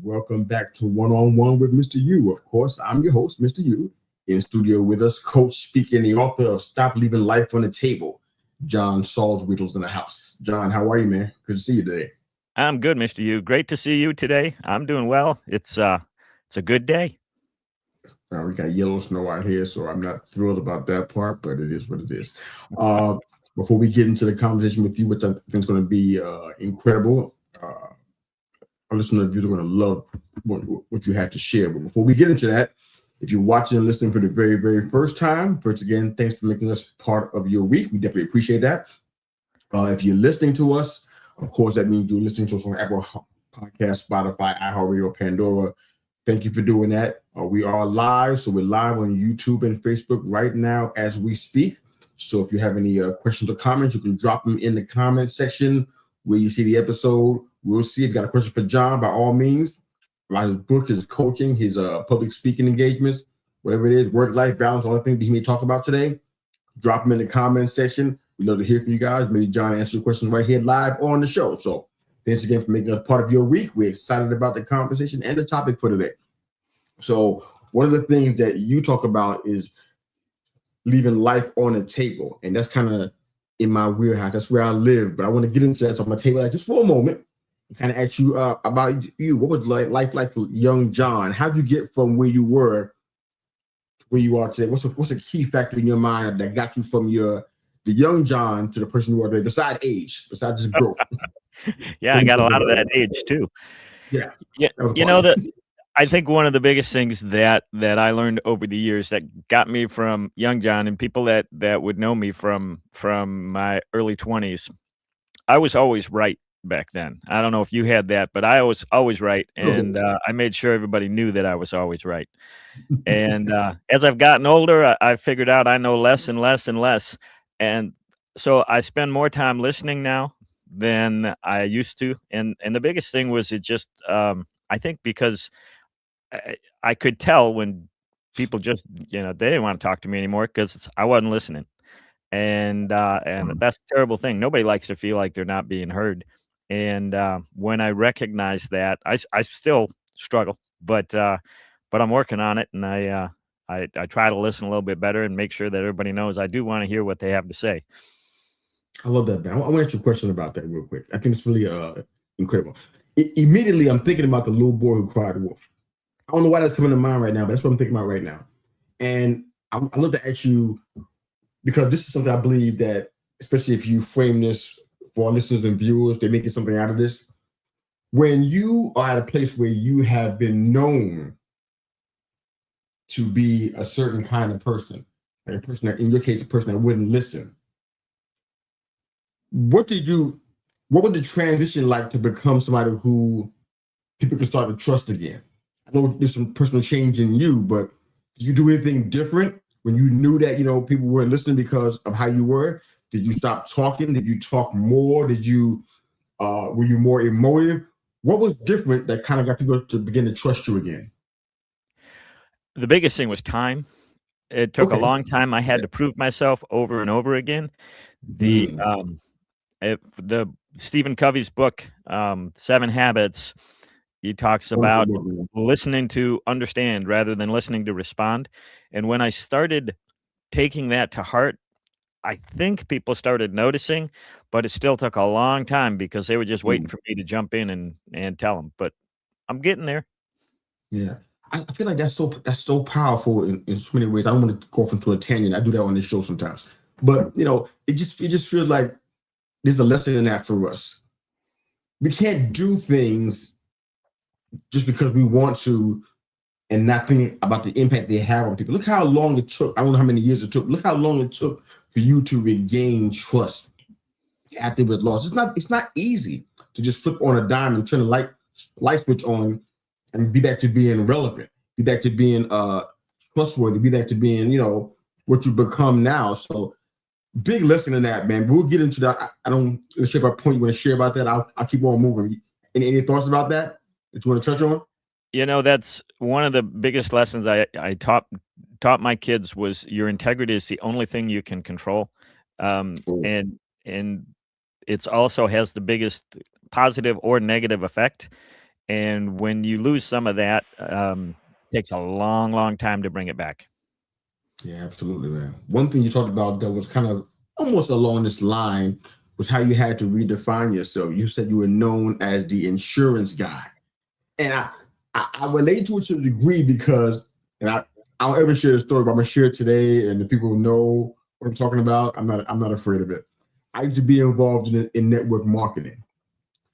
Welcome back to One on One with Mr. U. Of course, I'm your host, Mr. U. In studio with us, coach, speaker, and the author of Stop Leaving Life on the Table, John Salzwedel's in the house. John, how are you, man? Good to see you today. I'm good, Mr. U. Great to see you today. I'm doing well. It's a good day. We got yellow snow out here, so I'm not thrilled about that part, but it is what it is. Uh, Before we get into the conversation with you, which I think is going to be incredible, our listeners are going to love what you have to share. But before we get into that, if you're watching and listening for the very, very first time, first again, thanks for making us part of your week. We definitely appreciate that. If you're listening to us, of course, that means you're listening to us on Apple Podcast, Spotify, iHeartRadio, Pandora. Thank you for doing that. We are live, so we're live on YouTube and Facebook right now as we speak. So if you have any questions or comments, you can drop them in the comment section where you see the episode. We'll see if you got a question for John, by all means. His book, his coaching, his public speaking engagements, whatever it is, work-life balance, all the things that he may talk about today, drop them in the comment section. We'd love to hear from you guys. Maybe John answer your questions right here live on the show. So thanks again for making us part of your week. We're excited about the conversation and the topic for today. So one of the things that you talk about is leaving life on the table. And that's kind of in my wheelhouse. That's where I live. But I want to get into that. So I'm going to table that just for a moment and kind of ask you about you. What was life like for young John? How did you get from where you were to where you are today? What's a key factor in your mind that got you from the young John to the person you are today, besides age, besides just growth? Yeah, I got a lot of that age too. Yeah. Yeah, I think one of the biggest things that I learned over the years that got me from young John and people that would know me from my early 20s, I was always right back then. I don't know if you had that, but I was always right, and I made sure everybody knew that I was always right. And as I've gotten older, I figured out I know less and less and less, and so I spend more time listening now than I used to. And the biggest thing was it just I think because I could tell when people just, they didn't want to talk to me anymore because I wasn't listening. And that's a terrible thing. Nobody likes to feel like they're not being heard. And when I recognize that, I still struggle, but I'm working on it. And I try to listen a little bit better and make sure that everybody knows I do want to hear what they have to say. I love that, man. I want to ask you a question about that real quick. I think it's really incredible. Immediately, I'm thinking about the little boy who cried wolf. I don't know why that's coming to mind right now, but that's what I'm thinking about right now. And I love to ask you, because this is something I believe that, especially if you frame this for our listeners and viewers, they're making something out of this. When you are at a place where you have been known to be a certain kind of person, like a person that, in your case, a person that wouldn't listen, what was the transition like to become somebody who people can start to trust again? I know there's some personal change in you, but did you do anything different when you knew that, people weren't listening because of how you were? Did you stop talking? Did you talk more? Were you more emotive? What was different that kind of got people to begin to trust you again? The biggest thing was time. It took a long time. I had to prove myself over and over again. The Stephen Covey's book, 7 Habits, he talks about listening to understand rather than listening to respond. And when I started taking that to heart, I think people started noticing, but it still took a long time because they were just waiting for me to jump in and tell them. But I'm getting there. Yeah. I feel like that's so powerful in so many ways. I don't want to go off into a tangent. I do that on this show sometimes. But it just feels like there's a lesson in that for us. We can't do things just because we want to and not thinking about the impact they have on people. Look how long it took. I don't know how many years it took. Look how long it took for you to regain trust after it was lost. It's not easy to just flip on a dime and turn the light switch on and be back to being relevant, be back to being trustworthy, be back to being, what you become now. So big lesson in that, man. We'll get into that. I don't sure if I point you want to share about that. I'll keep on moving. Any thoughts about that you want to touch on? That's one of the biggest lessons I taught my kids was your integrity is the only thing you can control. And it's also has the biggest positive or negative effect. And when you lose some of that, takes a long, long time to bring it back. Yeah, absolutely, man. One thing you talked about that was kind of almost along this line was how you had to redefine yourself. You said you were known as the insurance guy, and I relate to it to a degree because, and I don't ever share the story, but I'm gonna share it today, and the people who know what I'm talking about. I'm not afraid of it. I used to be involved in network marketing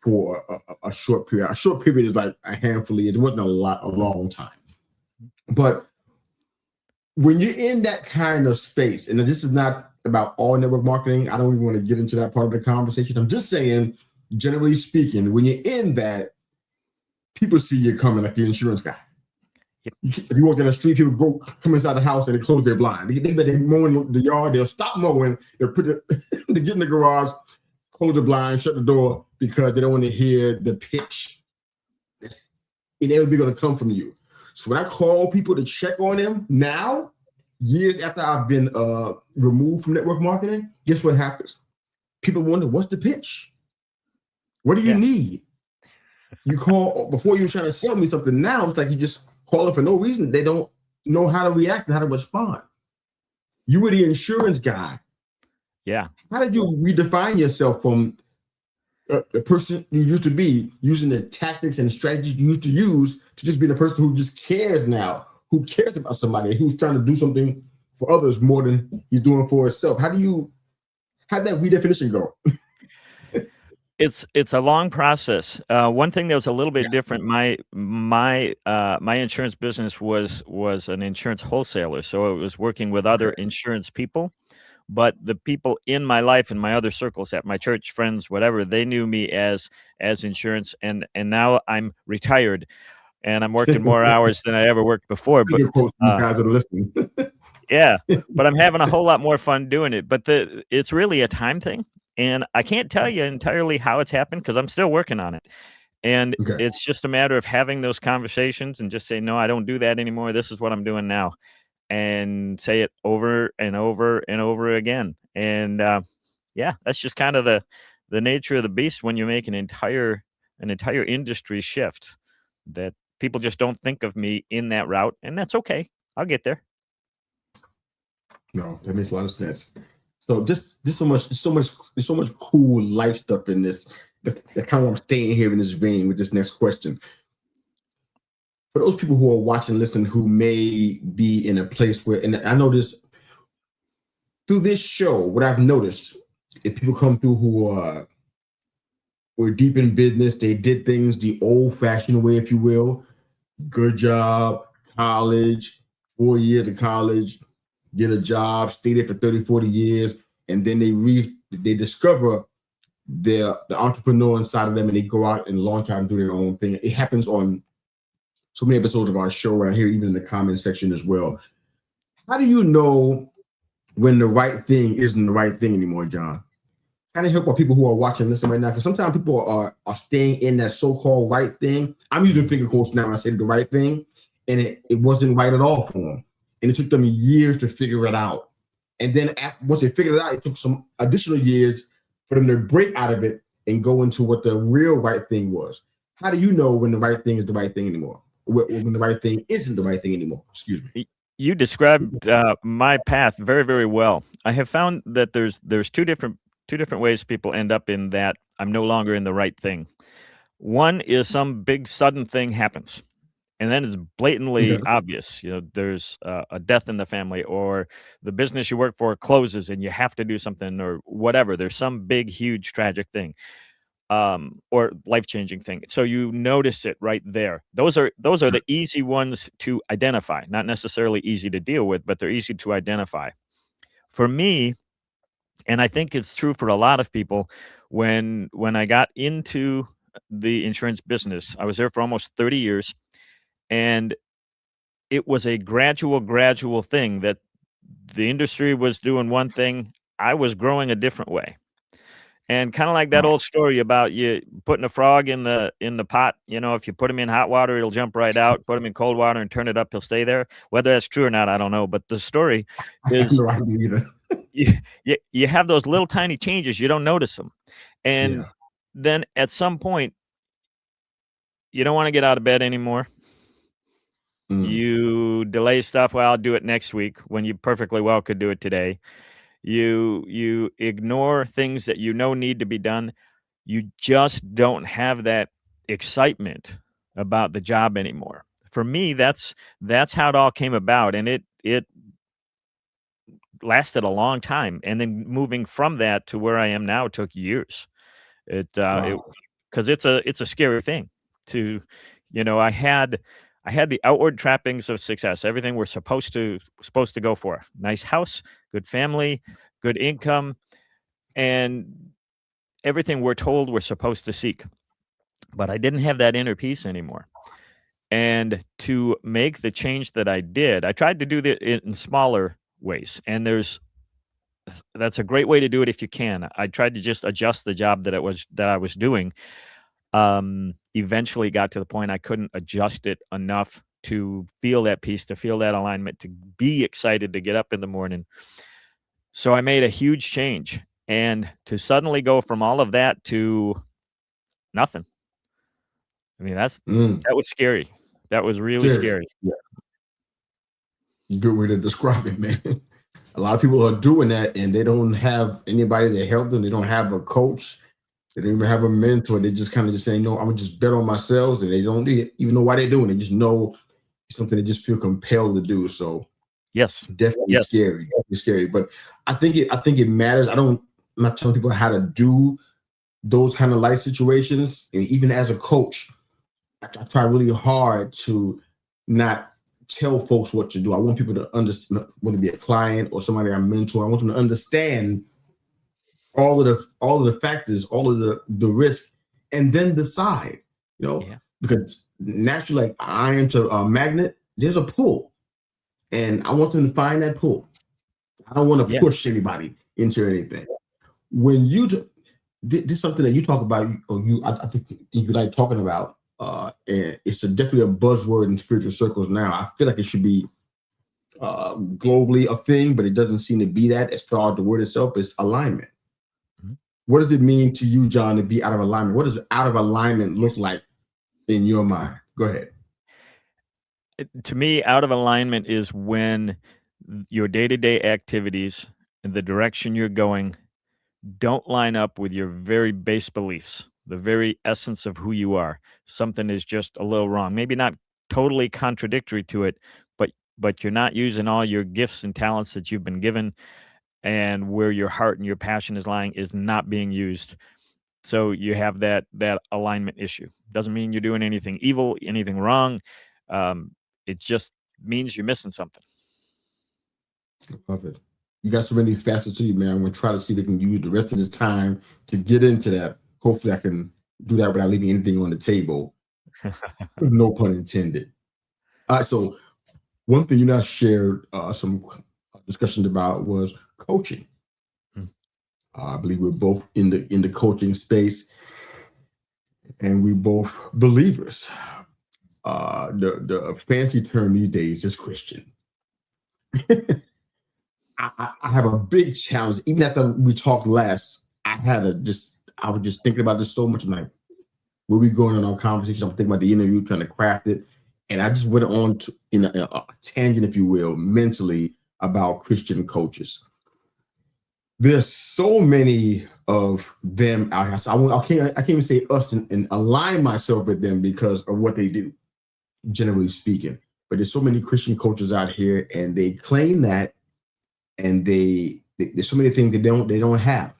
for a short period. A short period is like a handful of years. It wasn't a long time, but when you're in that kind of space, and this is not about all network marketing, I don't even want to get into that part of the conversation. I'm just saying, generally speaking, when you're in that, people see you coming like the insurance guy. Yep. If you walk down the street, people come inside the house and they close their blind. They're mowing the yard, they'll stop mowing, they get in the garage, close the blind, shut the door because they don't want to hear the pitch. That's inevitably going to come from you. So when I call people to check on them now, years after I've been removed from network marketing, guess what happens? People wonder, what's the pitch? What do you need? You call before you're trying to sell me something. Now it's like you just call it for no reason. They don't know how to react and how to respond. You were the insurance guy. Yeah. How did you redefine yourself from the person you used to be, using the tactics and strategies you used to use, to just being a person who just cares now, who cares about somebody, who's trying to do something for others more than he's doing for himself? How'd that redefinition go? It's a long process. One thing that was a little bit different, my insurance business was an insurance wholesaler, so it was working with other insurance people. But the people in my life and my other circles, at my church, friends, whatever, they knew me as insurance. And now I'm retired, and I'm working more hours than I ever worked before. But You guys are listening. yeah, but I'm having a whole lot more fun doing it. But it's really a time thing. And I can't tell you entirely how it's happened because I'm still working on it. And it's just a matter of having those conversations and just say, no, I don't do that anymore. This is what I'm doing now. And say it over and over and over again. And yeah, that's just kind of the nature of the beast when you make an entire industry shift, that people just don't think of me in that route. And that's okay. I'll get there. No, that makes a lot of sense. So just so much cool life stuff in this. That kind of I'm staying here in this vein with this next question. For those people who are watching, listen, who may be in a place where, and I know this through this show, what I've noticed is people come through who were deep in business. They did things the old-fashioned way, if you will. Good job, college, 4 years of college, get a job, stay there for 30, 40 years, and then they discover the entrepreneur inside of them, and they go out and launch out and do their own thing. It happens on so many episodes of our show right here, even in the comment section as well. How do you know when the right thing isn't the right thing anymore, John? Kind of help our people who are watching this right now, because sometimes people are staying in that so-called right thing. I'm using finger quotes now when I say the right thing, and it wasn't right at all for them. And it took them years to figure it out. And then once they figured it out, it took some additional years for them to break out of it and go into what the real right thing was. How do you know when the right thing is the right thing anymore? When the right thing isn't the right thing anymore? Excuse me. You described my path very, very well. I have found that there's two different ways people end up in that I'm no longer in the right thing. One is some big sudden thing happens, and then it's blatantly obvious. You know, there's a death in the family, or the business you work for closes and you have to do something, or whatever. There's some big, huge, tragic thing, or life-changing thing. So you notice it right there. Those are the easy ones to identify. Not necessarily easy to deal with, but they're easy to identify. For me, and I think it's true for a lot of people, when I got into the insurance business, I was there for almost 30 years, and it was a gradual thing that the industry was doing one thing, I was growing a different way. And kinda like that old story about you putting a frog in the pot, you know, if you put him in hot water, it'll jump right out, put him in cold water and turn it up, he'll stay there. Whether that's true or not, I don't know, but the story I have is no idea either. you have those little tiny changes, you don't notice them. And then at some point you don't want to get out of bed anymore. Mm. You delay stuff. Well, I'll do it next week when you perfectly well could do it today. You ignore things that you know need to be done. You just don't have that excitement about the job anymore. For me, that's how it all came about, and it lasted a long time. And then moving from that to where I am now took years. It Wow. because it's a scary thing to, I had the outward trappings of success, everything we're supposed to go for. Nice house, good family, good income, and everything we're told we're supposed to seek. But I didn't have that inner peace anymore. And to make the change that I did, I tried to do it in smaller ways. And that's a great way to do it if you can. I tried to just adjust the job that I was doing. Eventually got to the point I couldn't adjust it enough to feel that peace, to feel that alignment, to be excited to get up in the morning. So I made a huge change, and to suddenly go from all of that to nothing. I mean, Mm. that was scary. That was really Scary. scary. Yeah. Good way to describe it, man. A lot of people are doing that and they don't have anybody to help them. They don't have a coach. They don't even have a mentor. They just kind of just saying, no, I'm gonna just bet on myself. And they don't even know why they're doing it. They just know it's something they just feel compelled to do. So Yes. definitely Yes. scary. Definitely scary. But I think it matters. I'm not telling people how to do those kind of life situations. And even as a coach, I try really hard to not tell folks what to do. I want people to understand, whether it be a client or somebody I mentor, I want them to understand all of the factors, all of the risk, and then decide, Yeah. because naturally, like iron to a magnet, there's a pull. And I want them to find that pull. I don't want to Yeah. push anybody into anything. When you this is something that you talk about, or I think you like talking about, and it's definitely a buzzword in spiritual circles now. I feel like it should be globally a thing, but it doesn't seem to be that. As far as the word itself is alignment. Mhm. What does it mean to you, John, to be out of alignment? What does out of alignment look like in your mind? Go ahead. To me, out of alignment is when your day-to-day activities and the direction you're going don't line up with your very base beliefs, the very essence of who you are. Something is just a little wrong. Maybe not totally contradictory to it, but you're not using all your gifts and talents that you've been given, and where your heart and your passion is lying is not being used. So you have that alignment issue. Doesn't mean you're doing anything evil, anything wrong. Um, it just means you're missing something. Love it. You got so many facets to you, man. I'm gonna try to see if we can use the rest of this time to get into that. Hopefully, I can do that without leaving anything on the table. No pun intended. All right. So one thing you not shared some discussions about was coaching. Mm. I believe we're both in the coaching space, and we both believers. The fancy term these days is Christian. I have a big challenge. Even after we talked last, I was just thinking about this so much. I'm like, where we going in our conversation? I'm thinking about the interview, trying to craft it. And I just went on to in a tangent, if you will, mentally about Christian coaches. There's so many of them out here. So I can't even say us and align myself with them because of what they do, generally speaking. But there's so many Christian coaches out here, and they claim that, and there's so many things they don't have.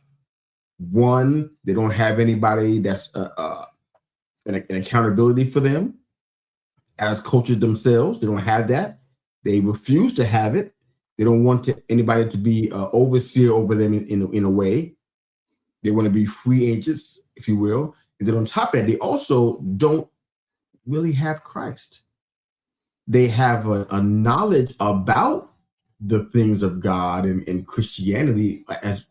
One, they don't have anybody that's an accountability for them as coaches themselves. They don't have that. They refuse to have it. They don't want anybody to be overseer over them in a way. They want to be free agents, if you will. And then on top of that, they also don't really have Christ. They have a knowledge about the things of God and Christianity, as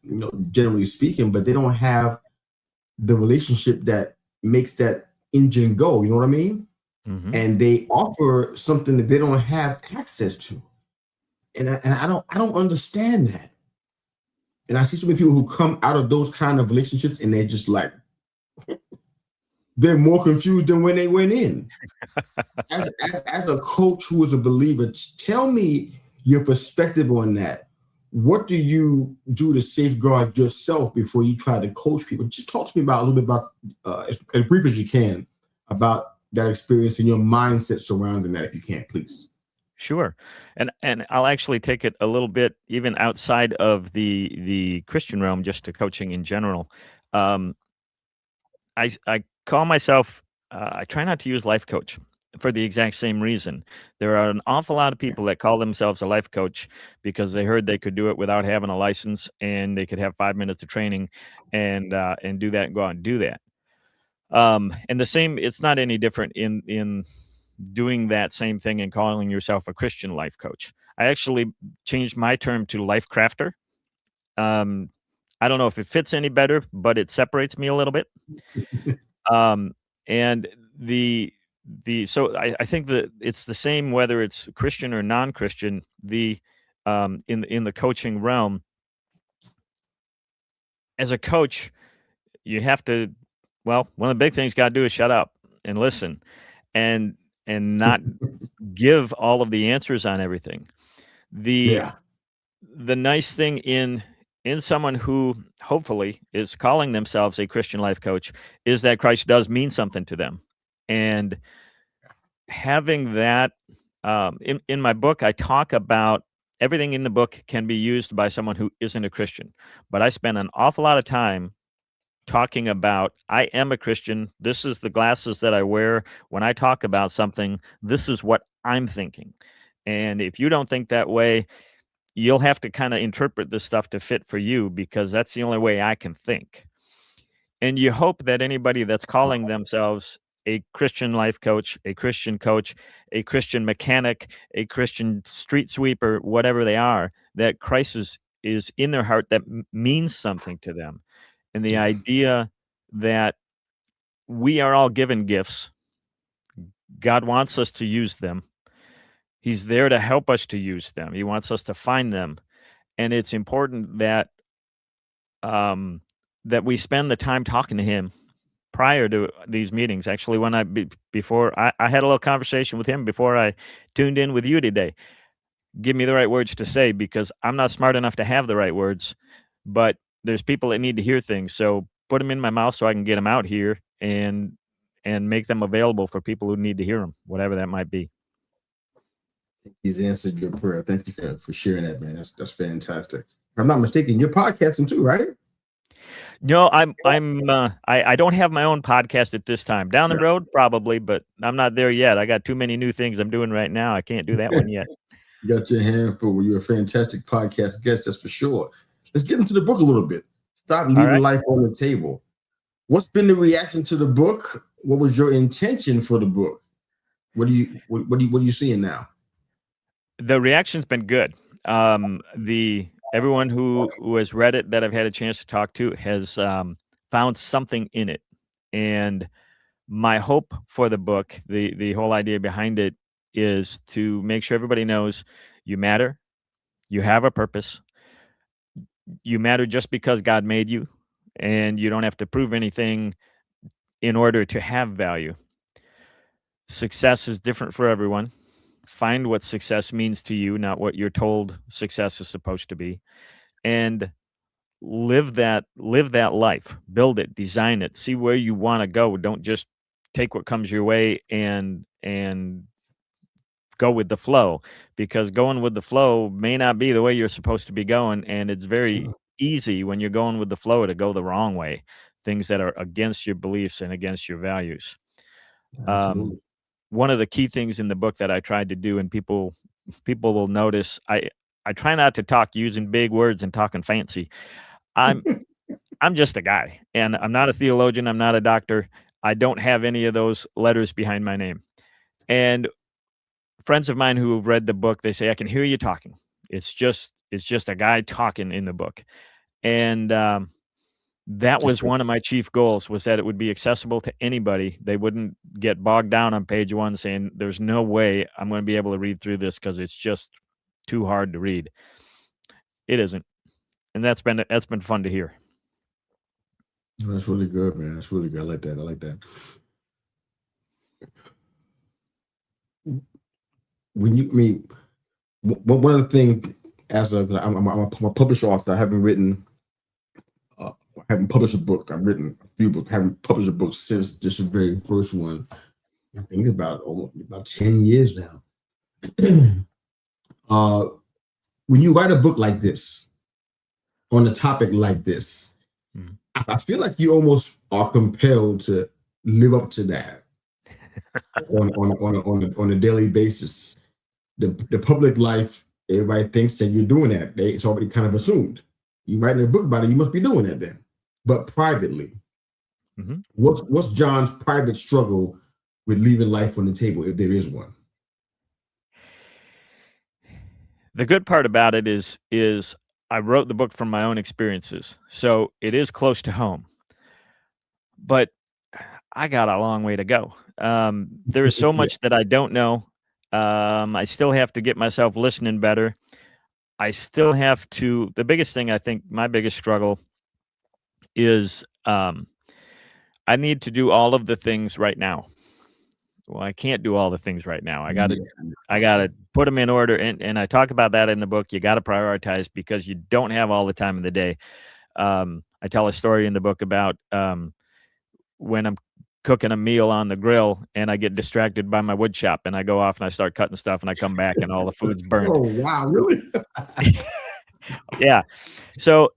generally speaking, but they don't have the relationship that makes that engine go. You know what I mean? Mhm. And they offer something that they don't have access to, and I don't understand that. And I see so many people who come out of those kind of relationships, and they're just like they're more confused than when they went in. As a coach who is a believer, tell me your perspective on that. What do you do to safeguard yourself before you try to coach people? Just talk to me about a little bit about, as brief as you can, about that experience and your mindset surrounding that, if you can, please. Sure. And I'll actually take it a little bit even outside of the Christian realm, just to coaching in general. Um, I call myself, I try not to use life coach for the exact same reason. There are an awful lot of people that call themselves a life coach because they heard they could do it without having a license and they could have 5 minutes of training and do that and go out and do that. And the same, it's not any different in doing that same thing and calling yourself a Christian life coach. I actually changed my term to life crafter. Um, I don't know if it fits any better, but it separates me a little bit. Um, and the so I think that it's the same whether it's Christian or non-Christian. In the coaching realm, as a coach, you have to. Well, one of the big things you got to do is shut up and listen, and not give all of the answers on everything. The Yeah, the nice thing in someone who hopefully is calling themselves a Christian life coach is that Christ does mean something to them. And having that in my book, I talk about everything in the book can be used by someone who isn't a Christian. But I spend an awful lot of time talking about I am a Christian. This is the glasses that I wear when I talk about something. This is what I'm thinking. And if you don't think that way, you'll have to kind of interpret this stuff to fit for you because that's the only way I can think. And you hope that anybody that's calling themselves a Christian life coach, a Christian mechanic, a Christian street sweeper, whatever they are, that Christ is in their heart that means something to them. And the yeah, idea that we are all given gifts. God wants us to use them. He's there to help us to use them. He wants us to find them. And it's important um, that we spend the time talking to him prior to these meetings. Actually, when before I had a little conversation with him before I tuned in with you today. Give me the right words to say because I'm not smart enough to have the right words, but there's people that need to hear things. So put them in my mouth so I can get them out here and make them available for people who need to hear them, whatever that might be. he's answered your prayer. Thank you for sharing that, man. That's fantastic. If I'm not mistaken, you're podcasting too, right? No, I don't have my own podcast at this time. Down the road, probably, but I'm not there yet. I got too many new things I'm doing right now. I can't do that one yet. You got your hand full. You're a fantastic podcast guest, that's for sure. Let's get into the book a little bit. Stop All leaving right. life on the table. What's been the reaction to the book? What was your intention for the book? What are you seeing now? The reaction's been good. The everyone who has read it that I've had a chance to talk to has found something in it, and my hope for the book, the whole idea behind it, is to make sure everybody knows you matter, you have a purpose, you matter just because God made you, and you don't have to prove anything in order to have value. Success is different for everyone. Find what success means to you, not what you're told success is supposed to be, and live that life. Build it, design it, see where you want to go. Don't just take what comes your way and go with the flow because going with the flow may not be the way you're supposed to be going, and it's very easy when you're going with the flow to go the wrong way, things that are against your beliefs and against your values. um, Absolutely. One of the key things in the book that I tried to do, and people will notice, I try not to talk using big words and talking fancy. I'm I'm just a guy, and I'm not a theologian. I'm not a doctor. I don't have any of those letters behind my name. And friends of mine who have read the book, they say I can hear you talking. It's just a guy talking in the book, and that That's was good. one of my chief goals was that it would be accessible to anybody. They wouldn't get bogged down on page one saying, "There's no way I'm going to be able to read through this because it's just too hard to read." It isn't, and that's been fun to hear. That's really good, man. That's really good. I like that. I like that. when you I mean one of the things as I'm a published author. I haven't published a book. I've written a few books. I haven't published a book since this very first one. I think about 10 years now. uh, when you write a book like this on a topic like this, Mhm. I feel like you almost are compelled to live up to that on a daily basis. The public life, everybody thinks that you're doing that. It's already kind of assumed. You writing a book about it, you must be doing that then. But privately, Mhm. what's John's private struggle with leaving life on the table, if there is one? The good part about it is I wrote the book from my own experiences, so it is close to home. But I got a long way to go. There is so Yeah. much that I don't know. I still have to get myself listening better. I still have to the biggest thing I think my biggest struggle is, I need to do all of the things right now. Well, I can't do all the things right now. Yeah. I gotta put them in order, and I talk about that in the book. You gotta prioritize because you don't have all the time in the day. I tell a story in the book about, when I'm cooking a meal on the grill and I get distracted by my wood shop, and I go off and I start cutting stuff, and I come back and all the food's burnt. Oh wow, really? Yeah. So,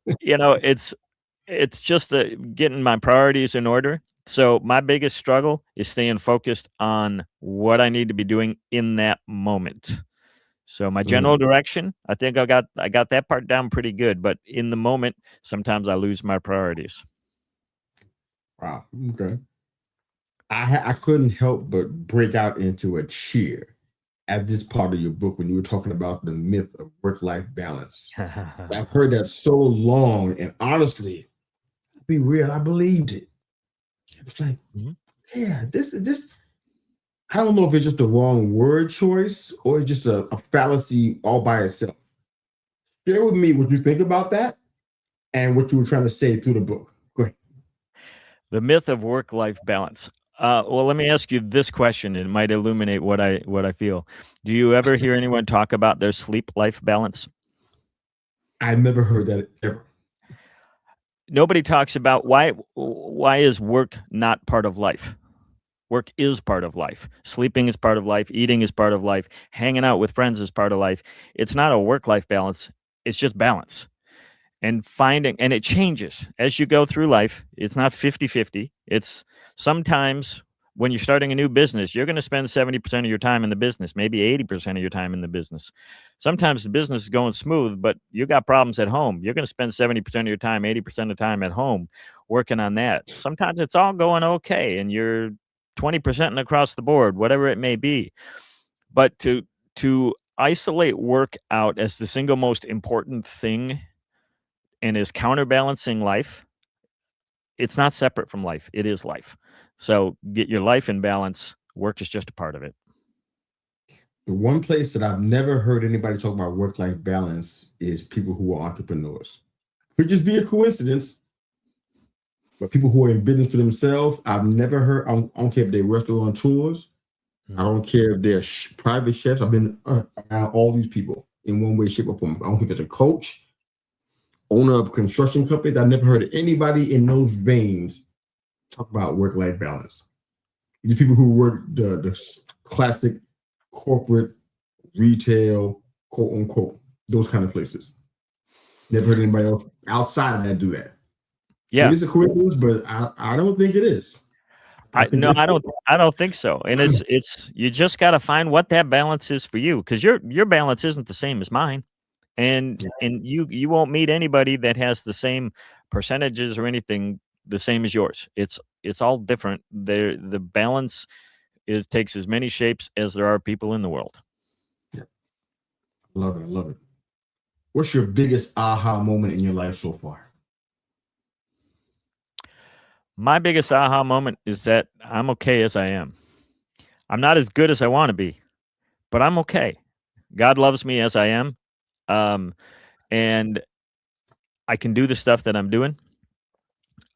it's just, getting my priorities in order. So, my biggest struggle is staying focused on what I need to be doing in that moment. So, my general Mm, direction, I think I got that part down pretty good, but in the moment, sometimes I lose my priorities. wow. Okay. I couldn't help but break out into a cheer at this part of your book when you were talking about the myth of work-life balance. I've heard that so long, and honestly, to be real, I believed it. It's like, Mhm. yeah, this. I don't know if it's just the wrong word choice or it's just a fallacy all by itself. Share with me what you think about that and what you were trying to say through the book. Go ahead. The myth of work-life balance. Well, let me ask you this question, and it might illuminate what I feel. Do you ever hear anyone talk about their sleep-life balance? I never heard that ever. Nobody talks about why is work not part of life? Work is part of life. Sleeping is part of life, eating is part of life, hanging out with friends is part of life. It's not a work-life balance, it's just balance. And it changes as you go through life. It's not 50-50. It's sometimes when you're starting a new business, you're going to spend 70% of your time in the business, maybe 80% of your time in the business. Sometimes the business is going smooth, but you got problems at home. You're going to spend 70% of your time, 80% of the time at home working on that. Sometimes it's all going okay and you're 20% across the board, whatever it may be. But to isolate work out as the single most important thing and is counterbalancing life, it's not separate from life. It is life. So get your life in balance. Work is just a part of it. The one place that I've never heard anybody talk about work-life balance is people who are entrepreneurs. Could just be a coincidence, but people who are in business for themselves, I've never heard. I don't care if they're restaurateurs. I Mm. don't care if they're private chefs. I've been around all these people in one way, shape, or form. I don't care if it's a coach, owner of construction companies. I've never heard of anybody in those veins talk about work-life balance. These people who work the classic corporate retail, quote unquote, those kind of places. Never heard anybody else outside of that do that. Yeah. Maybe it's a coincidence, but I don't think it is. I I think no, it's I don't think so. And it's you just gotta find what that balance is for you because your balance isn't the same as mine. And you won't meet anybody that has the same percentages or anything the same as yours. It's all different. The balance is takes as many shapes as there are people in the world. yeah, love it. I love it. What's your biggest aha moment in your life so far? My biggest aha moment is that I'm okay as I am. I'm not as good as I want to be, but I'm okay. God loves me as I am. Um, and I can do the stuff that I'm doing,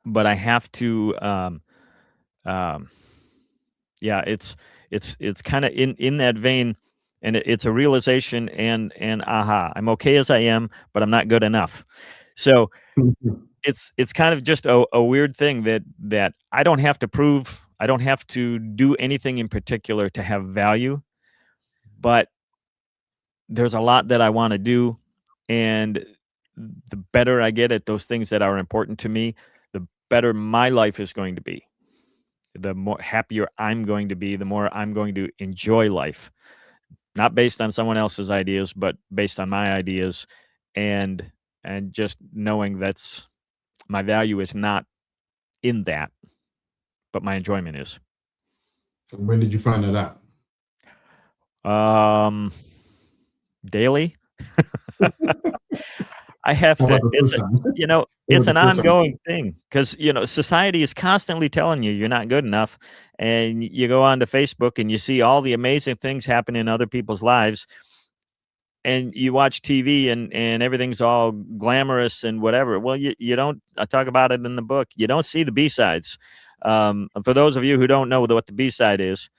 but I have to, um, yeah, it's kind of in that vein. and it's a realization and aha, I'm okay as I am, but I'm not good enough. So it's kind of just a weird thing that I don't have to prove, I don't have to do anything in particular to have value, but there's a lot that I wanna do, and the better I get at those things that are important to me, the better my life is going to be. The more happier I'm going to be, the more I'm going to enjoy life, not based on someone else's ideas, but based on my ideas, and and just knowing that's my value is not in that, but my enjoyment is. When did you find that out? Um, daily. I have How to about the it's first a time? What it's was an the first time? ongoing thing because society is constantly telling you you're not good enough, and you go onto Facebook and you see all the amazing things happen in other people's lives, and you watch TV and everything's all glamorous and whatever. Well, you don't I talk about it in the book. You don't see the B-sides. For those of you who don't know what the B-side is,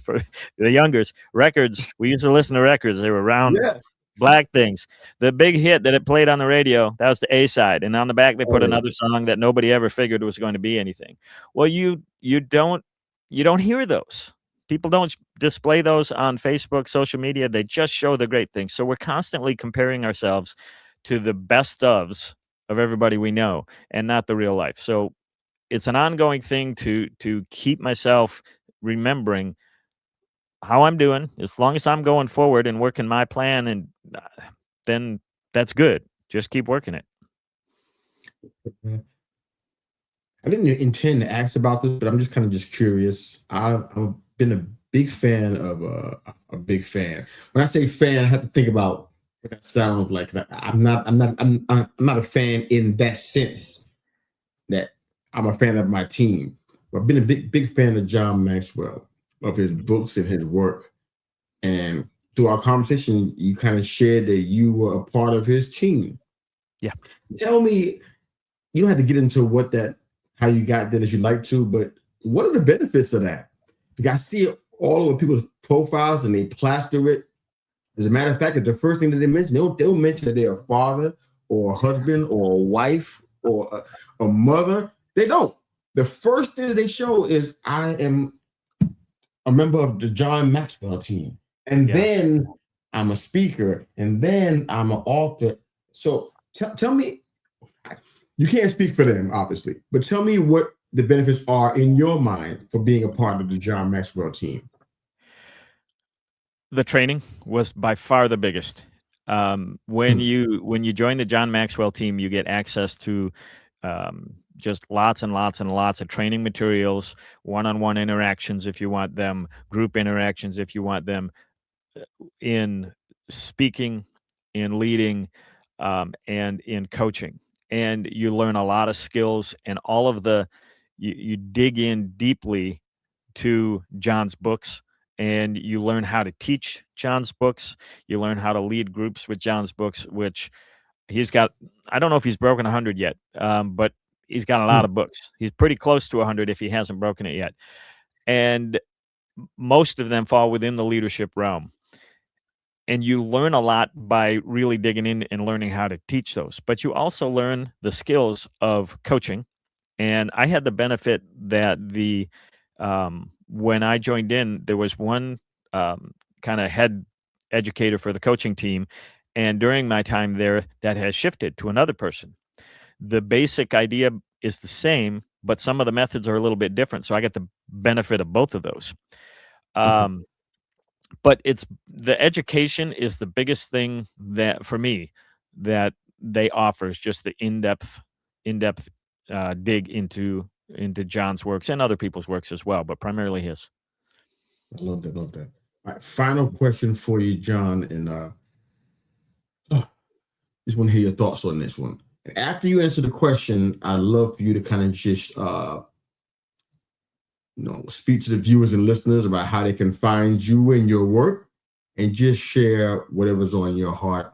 for the youngers, records, we used to listen to records. They were round Yeah. black things. The big hit that it played on the radio, that was the A side. And on the back they Oh put yeah. another song that nobody ever figured was going to be anything. Well, you don't hear those. People don't display those on Facebook, social media. They just show the great things. So we're constantly comparing ourselves to the best of everybody we know and not the real life. So it's an ongoing thing to keep myself remembering how I'm doing. As long as I'm going forward and working my plan, and then that's good. Just keep working it. I didn't intend to ask about this, but I'm just kind of just curious. I've been a big fan of a big fan. When I say fan, I have to think about what that sounds like. I'm not a fan in that sense that I'm a fan of my team. But I've been a big fan of John Maxwell, of his books and his work. And through our conversation, you kind of shared that you were a part of his team. Yeah. Tell me, you don't have to get into what that how you got there as you like to, but what are the benefits of that? Because I see it all over people's profiles and they plaster it. As a matter of fact, it's the first thing that they mention. They'll mention that they're a father or a husband or a wife or a mother. They don't. The first thing that they show is I am a member of the John Maxwell team. And Yeah. then I'm a speaker. And then I'm an author. So tell me, you can't speak for them, obviously, but tell me what the benefits are in your mind for being a part of the John Maxwell team. The training was by far the biggest. When Hmm. you join the John Maxwell team, you get access to just lots and lots and lots of training materials, one-on-one interactions if you want them, group interactions if you want them, in speaking, in leading, and in coaching. And you learn a lot of skills and all of you dig in deeply to John's books, and you learn how to teach John's books. You learn how to lead groups with John's books, which he's got. I don't know if he's broken 100 yet, but he's got a lot Hmm. of books. He's pretty close to 100 if he hasn't broken it yet. And most of them fall within the leadership realm. And you learn a lot by really digging in and learning how to teach those. But you also learn the skills of coaching. And I had the benefit that when I joined in, there was one kind of head educator for the coaching team. And during my time there, that has shifted to another person. The basic idea is the same, but some of the methods are a little bit different. So I get the benefit of both of those. Okay. Um, but it's the education is the biggest thing that for me that they offer is just the in-depth dig into John's works and other people's works as well, but primarily his. I love that. Love that. All right, final question for you, John, and just want to hear your thoughts on this one. After you answer the question, I'd love for you to kind of just speak to the viewers and listeners about how they can find you and your work, and just share whatever's on your heart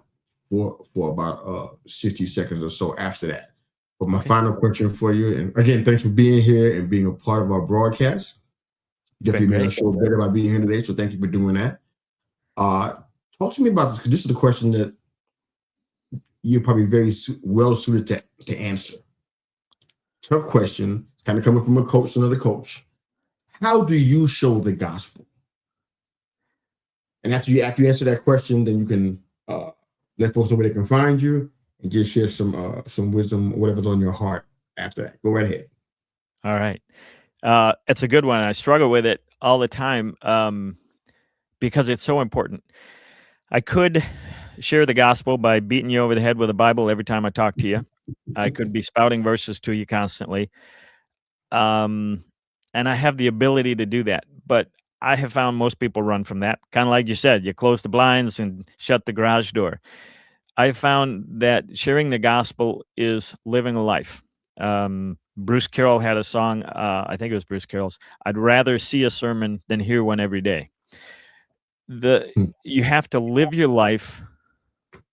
for about 60 seconds or so after that. But my Okay. final question for you, and again, thanks for being here and being a part of our broadcast. It's been Definitely made our great. show better by being here today, so thank you for doing that. Uh, Talk to me about this, because this is a question that you're probably very well suited to answer. Tough question. It's kind of coming from a coach, another coach. How do you show the gospel? And after you answer that question, then you can let folks know where they can find you and just share some wisdom, whatever's on your heart after that. Go right ahead. All right. It's a good one. I struggle with it all the time because it's so important. I could share the gospel by beating you over the head with a Bible every time I talk to you. I could be spouting verses to you constantly. And I have the ability to do that. But I have found most people run from that. Kind of like you said, you close the blinds and shut the garage door. I found that sharing the gospel is living a life. Bruce Carroll had a song, I think it was Bruce Carroll's, I'd rather see a sermon than hear one every day. You have to live your life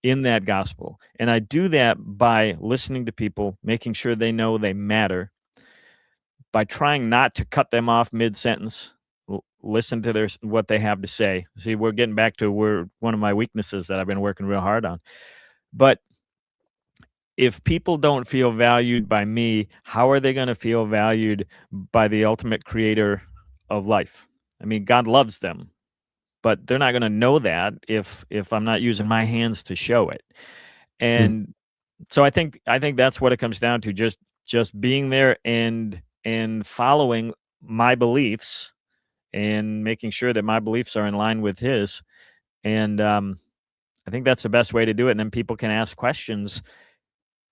in that gospel. And I do that by listening to people, making sure they know they matter, by trying not to cut them off mid-sentence, listen to what they have to say. See, we're getting back to one of my weaknesses that I've been working real hard on. But if people don't feel valued by me, how are they going to feel valued by the ultimate creator of life? I mean, God loves them, but they're not going to know that if I'm not using my hands to show it. And so I think that's what it comes down to, just being there and following my beliefs and making sure that my beliefs are in line with his. And I think that's the best way to do it. And then people can ask questions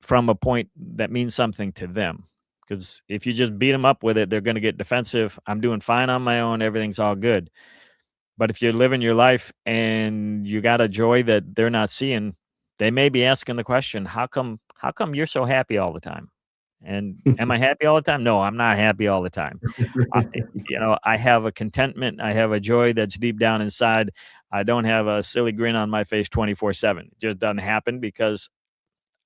from a point that means something to them. Because if you just beat them up with it, they're going to get defensive. I'm doing fine on my own. Everything's all good. But if you're living your life and you got a joy that they're not seeing, they may be asking the question, how come you're so happy all the time? And am I happy all the time? No, I'm not happy all the time. I have a contentment. I have a joy that's deep down inside. I don't have a silly grin on my face 24/7. It just doesn't happen because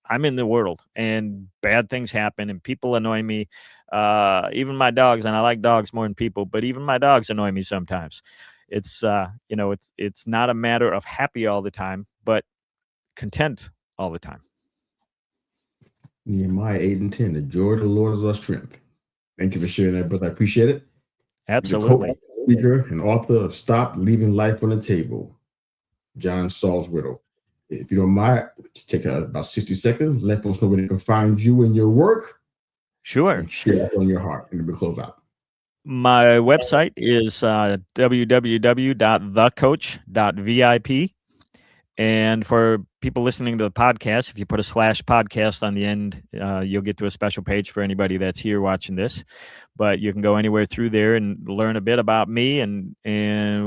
I'm in the world and bad things happen and people annoy me. Even my dogs, and I like dogs more than people, but even my dogs annoy me sometimes. It's it's not a matter of happy all the time, but content all the time. Nehemiah 8:10, the joy of the Lord is our strength. Thank you for sharing that, brother. I appreciate it. Absolutely. The coach, speaker, and author of Stop Leaving Life on the Table, John Salzwedel. If you don't mind, take about 60 seconds, let folks know where they can find you and your work. Sure. And share what's on your heart, and then we'll close out. My website is www.thecoach.vip. And for people listening to the podcast, if you put a /podcast on the end, you'll get to a special page for anybody that's here watching this. But you can go anywhere through there and learn a bit about me and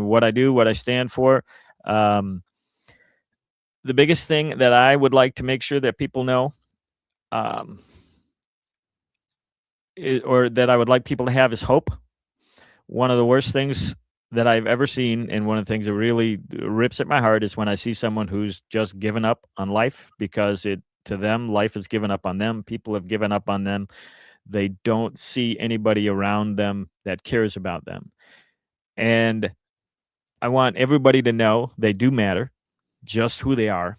what I do, what I stand for. The biggest thing that I would like to make sure that people know, or that I would like people to have, is hope. One of the worst things that I've ever seen, and one of the things that really rips at my heart, is when I see someone who's just given up on life because to them, life has given up on them. People have given up on them. They don't see anybody around them that cares about them. And I want everybody to know they do matter, just who they are.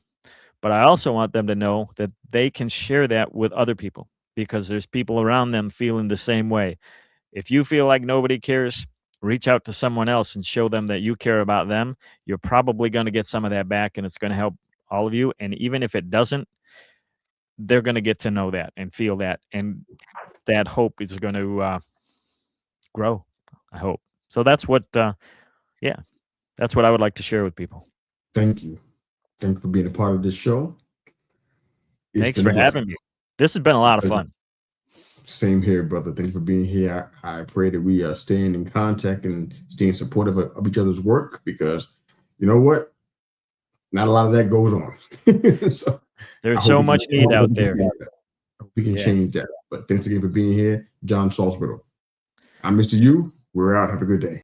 But I also want them to know that they can share that with other people because there's people around them feeling the same way. If you feel like nobody cares, reach out to someone else and show them that you care about them. You're probably going to get some of that back, and it's going to help all of you. And even if it doesn't, they're going to get to know that and feel that. And that hope is going to grow, I hope. So that's what, that's what I would like to share with people. Thank you. Thank you for being a part of this show. Thanks for having me. This has been a lot of fun. Same here, brother. Thank you for being here. I pray that we are staying in contact and staying supportive of each other's work, because you know what? Not a lot of that goes on. So there's so much need out there. We can change that. But thanks again for being here, John Salzwedel. I'm Mr. U. We're out. Have a good day.